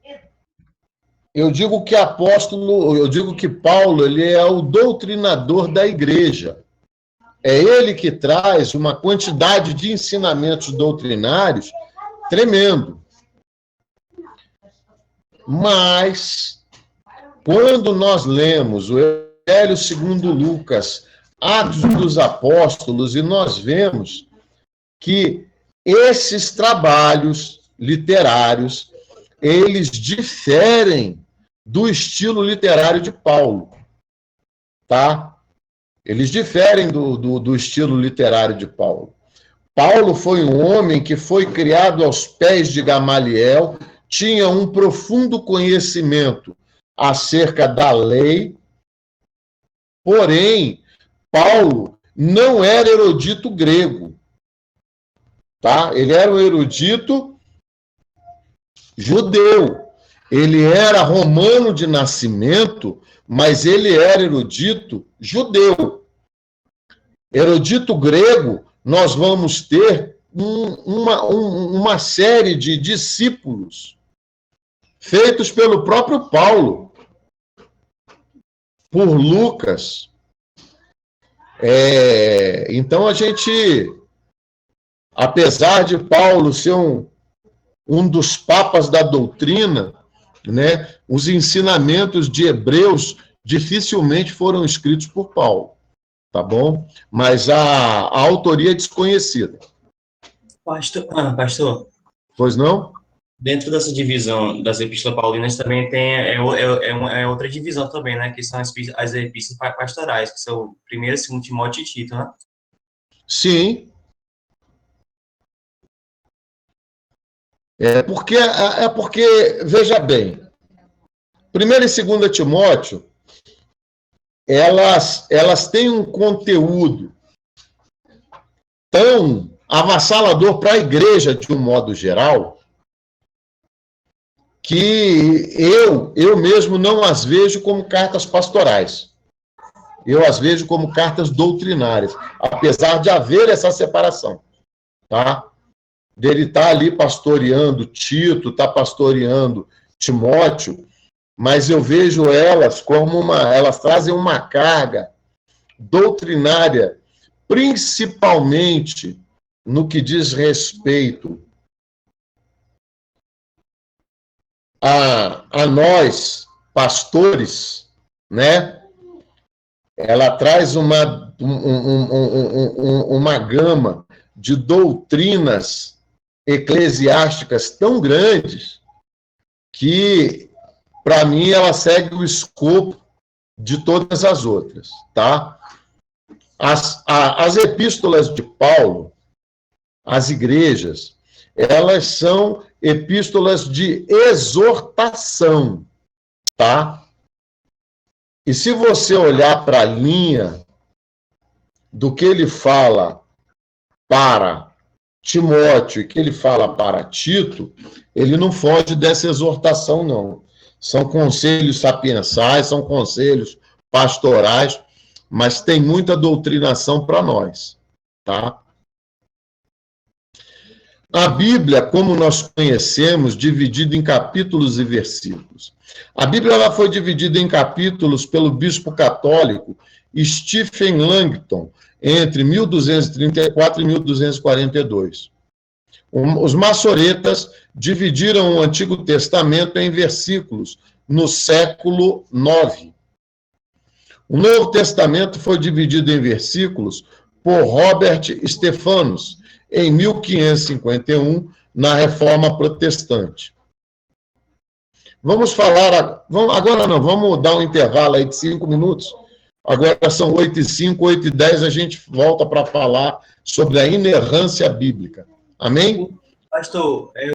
eu digo que Paulo, ele é o doutrinador da igreja. É ele que traz uma quantidade de ensinamentos doutrinários tremendo. Mas, quando nós lemos o Evangelho segundo Lucas, Atos dos Apóstolos, e nós vemos que esses trabalhos literários, eles diferem do estilo literário de Paulo, tá? Eles diferem do estilo literário de Paulo. Paulo foi um homem que foi criado aos pés de Gamaliel, tinha um profundo conhecimento acerca da lei, porém, Paulo não era erudito grego, tá? Ele era um erudito judeu. Ele era romano de nascimento, mas ele era erudito judeu. Erudito grego, nós vamos ter uma série de discípulos feitos pelo próprio Paulo, por Lucas. Então, a gente, apesar de Paulo ser um dos papas da doutrina, né, os ensinamentos de Hebreus dificilmente foram escritos por Paulo, tá bom? Mas a autoria é desconhecida. Pastor, Pois não? dentro dessa divisão das epístolas paulinas também tem outra divisão também, né? Que são as epístolas pastorais, que são 1º, 2º Timóteo e Tito, né? Sim. É porque, veja bem, 1ª e 2ª Timóteo, elas têm um conteúdo tão avassalador para a igreja, de um modo geral, que eu mesmo não as vejo como cartas pastorais. Eu as vejo como cartas doutrinárias, apesar de haver essa separação, tá? Dele estar ali pastoreando Tito, está pastoreando Timóteo, mas eu vejo elas como elas trazem uma carga doutrinária, principalmente no que diz respeito a nós, pastores, né? Ela traz uma gama de doutrinas eclesiásticas tão grandes que, para mim, ela segue o escopo de todas as outras, tá? As epístolas de Paulo, as igrejas, elas são epístolas de exortação, tá? E se você olhar para a linha do que ele fala para Timóteo e que ele fala para Tito, ele não foge dessa exortação, não. São conselhos sapiensais, são conselhos pastorais, mas tem muita doutrinação para nós, tá? A Bíblia, como nós conhecemos, dividida em capítulos e versículos. A Bíblia ela foi dividida em capítulos pelo bispo católico Stephen Langton, entre 1234 e 1242. Os maçoretas dividiram o Antigo Testamento em versículos no século IX. O Novo Testamento foi dividido em versículos por Robert Stephanus, em 1551, na Reforma Protestante. Vamos dar um intervalo aí de 5 minutos. Agora são 8h05, 8h10, a gente volta para falar sobre a inerrância bíblica. Amém? Pastor,